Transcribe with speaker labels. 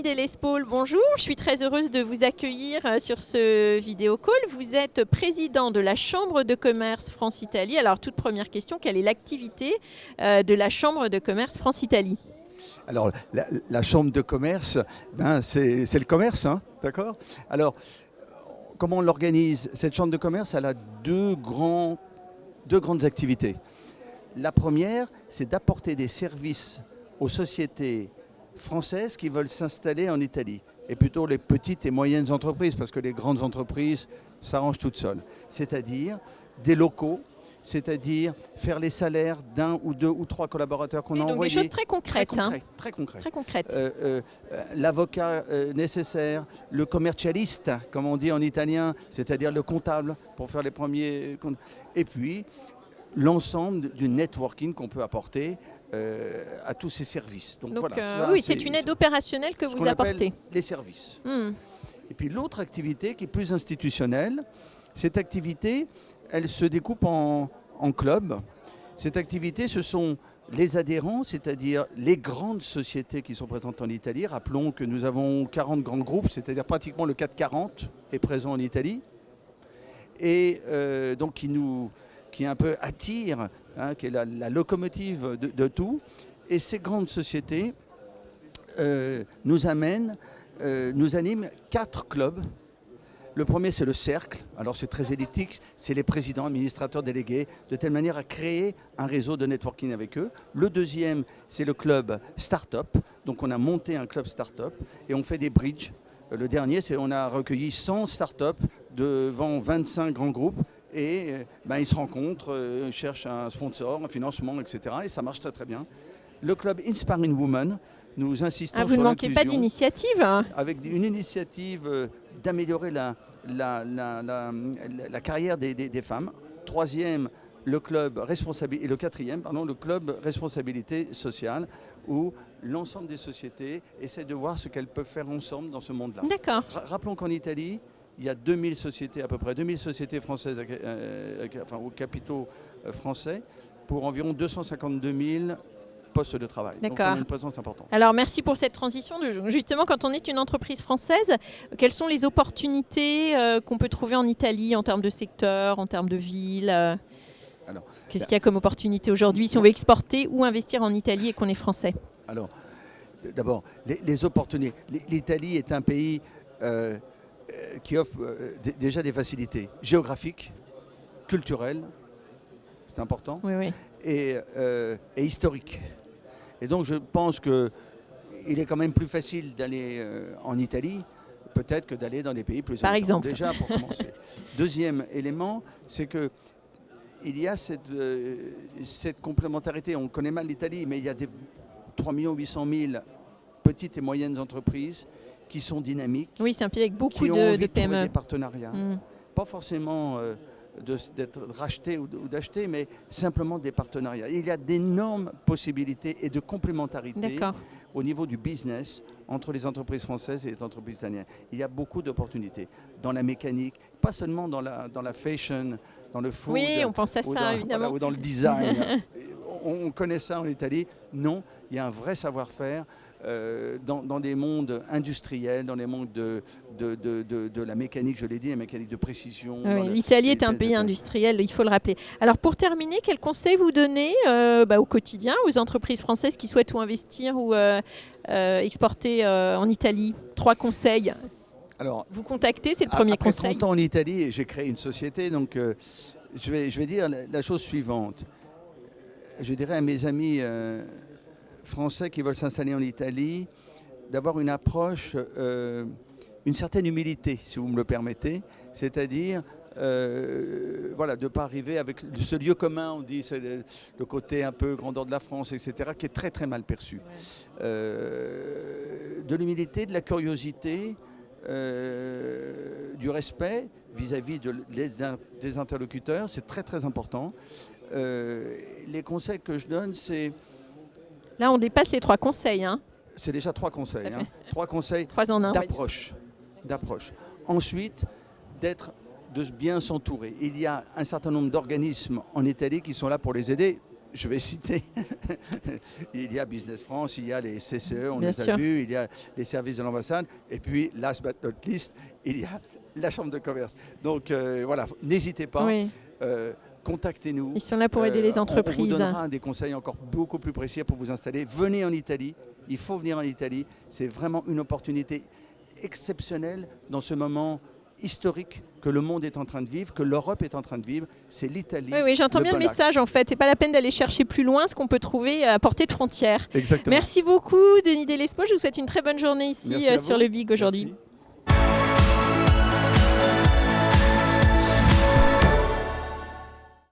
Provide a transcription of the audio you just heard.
Speaker 1: Annie Delespaul, bonjour. Je suis très heureuse de vous accueillir sur ce vidéo call. Vous êtes président de la Chambre de commerce France-Italie. Alors, toute première question, quelle est l'activité de la Chambre de commerce France-Italie ?
Speaker 2: Alors, la chambre de commerce, c'est le commerce, hein, d'accord ? Alors, comment on l'organise ? Cette chambre de commerce, elle a deux grandes activités. La première, c'est d'apporter des services aux sociétés françaises qui veulent s'installer en Italie, et plutôt les petites et moyennes entreprises, parce que les grandes entreprises s'arrangent toutes seules. C'est-à-dire des locaux, c'est-à-dire faire les salaires d'un ou deux ou trois collaborateurs qu'on a
Speaker 1: donc
Speaker 2: envoyés.
Speaker 1: Des choses très concrètes.
Speaker 2: Très concrètes.
Speaker 1: Très concrètes.
Speaker 2: L'avocat nécessaire, le commercialiste, comme on dit en italien, c'est-à-dire le comptable pour faire les premiers comptes. Et puis, l'ensemble du networking qu'on peut apporter à tous ces services. Donc voilà,
Speaker 1: oui, c'est une aide opérationnelle que vous apportez.
Speaker 2: Les services. Et puis l'autre activité qui est plus institutionnelle, cette activité, elle se découpe en clubs. Cette activité, ce sont les adhérents, c'est-à-dire les grandes sociétés qui sont présentes en Italie. Rappelons que nous avons 40 grands groupes, c'est-à-dire pratiquement le CAC 40 est présent en Italie. Et donc qui un peu attire, hein, qui est la locomotive de tout. Et ces grandes sociétés nous animent 4 clubs. Le premier, c'est le cercle. Alors, c'est très elliptique. C'est les présidents, administrateurs délégués, de telle manière à créer un réseau de networking avec eux. Le deuxième, c'est le club Startup. Donc, on a monté un club Startup et on fait des bridges. Le dernier, c'est on a recueilli 100 startups devant 25 grands groupes. Et ils se rencontrent, cherchent un sponsor, un financement, etc. Et ça marche très très bien. Le club Inspiring Women, nous insistons sur
Speaker 1: vous ne manquez pas d'initiative, hein.
Speaker 2: Avec une initiative d'améliorer la carrière des femmes. Troisième, le club et le quatrième, le club responsabilité sociale, où l'ensemble des sociétés essaient de voir ce qu'elles peuvent faire ensemble dans ce monde-là.
Speaker 1: D'accord.
Speaker 2: Rappelons qu'en Italie, il y a 2000 sociétés, à peu près 2000 sociétés françaises, aux capitaux français, pour environ 252 000 postes de travail.
Speaker 1: D'accord.
Speaker 2: Donc on a une présence importante.
Speaker 1: Alors merci pour cette transition. Justement, quand on est une entreprise française, quelles sont les opportunités qu'on peut trouver en Italie en termes de secteur, en termes de ville ? Qu'est-ce qu'il y a comme opportunité aujourd'hui si on veut exporter ou investir en Italie et qu'on est français ?
Speaker 2: Alors, d'abord, les opportunités. L'Italie est un pays qui offre déjà des facilités géographiques, culturelles, c'est important,
Speaker 1: oui.
Speaker 2: Et historiques. Et donc je pense qu'il est quand même plus facile d'aller en Italie, peut-être que d'aller dans des pays plus
Speaker 1: Par exemple.
Speaker 2: Déjà, pour commencer. Deuxième élément, c'est que il y a cette complémentarité. On connaît mal l'Italie, mais il y a des 3 800 000 petites et moyennes entreprises qui sont dynamiques.
Speaker 1: Oui, c'est un pays avec beaucoup
Speaker 2: de PME.
Speaker 1: De
Speaker 2: trouver des partenariats. Pas forcément d'être racheté ou d'acheter, mais simplement des partenariats. Il y a d'énormes possibilités et de complémentarité au niveau du business entre les entreprises françaises et les entreprises italiennes. Il y a beaucoup d'opportunités dans la mécanique, pas seulement dans la fashion, dans le food.
Speaker 1: Oui, on pense à ça, évidemment.
Speaker 2: Ou dans le design. On connaît ça en Italie. Non, il y a un vrai savoir-faire dans des mondes industriels, dans les mondes de la mécanique, je l'ai dit, la mécanique de précision.
Speaker 1: Oui, l'Italie est un pays industriel, il faut le rappeler. Alors pour terminer, quel conseil vous donnez au quotidien aux entreprises françaises qui souhaitent ou investir ou exporter en Italie ? 3 conseils.
Speaker 2: Alors,
Speaker 1: vous contactez, c'est le premier conseil.
Speaker 2: Après 30 ans en Italie, j'ai créé une société, donc je vais dire la chose suivante. Je dirais à mes amis français qui veulent s'installer en Italie d'avoir une approche, une certaine humilité, si vous me le permettez, c'est-à-dire de ne pas arriver avec ce lieu commun, on dit c'est le côté un peu grandeur de la France, etc., qui est très très mal perçu. De l'humilité, de la curiosité, du respect vis-à-vis des interlocuteurs, c'est très très important. Les conseils que je donne, c'est...
Speaker 1: Là, on dépasse les 3 conseils. Hein.
Speaker 2: C'est déjà 3 conseils. 3 conseils
Speaker 1: 3 en 1,
Speaker 2: d'approche. Ensuite, de bien s'entourer. Il y a un certain nombre d'organismes en Italie qui sont là pour les aider. je vais citer, il y a Business France, il y a les CCE, on
Speaker 1: Bien
Speaker 2: les
Speaker 1: sûr.
Speaker 2: a vus, il y a les services de l'ambassade, et puis, last but not least, il y a la Chambre de commerce. Donc voilà, n'hésitez pas,
Speaker 1: Oui.
Speaker 2: contactez-nous.
Speaker 1: Ils sont là pour aider les
Speaker 2: On
Speaker 1: entreprises.
Speaker 2: vous donnera des conseils encore beaucoup plus précis pour vous installer. Venez en Italie, il faut venir en Italie, c'est vraiment une opportunité exceptionnelle dans ce moment historique que le monde est en train de vivre, que l'Europe est en train de vivre, c'est l'Italie.
Speaker 1: Oui, j'entends bien le
Speaker 2: bon axe.
Speaker 1: message en fait. C'est pas la peine d'aller chercher plus loin ce qu'on peut trouver à portée de frontière.
Speaker 2: Exactement.
Speaker 1: Merci beaucoup Denis Delespo. Je vous souhaite une très bonne journée ici
Speaker 2: Merci à
Speaker 1: sur
Speaker 2: vous.
Speaker 1: le Big aujourd'hui.
Speaker 2: Merci.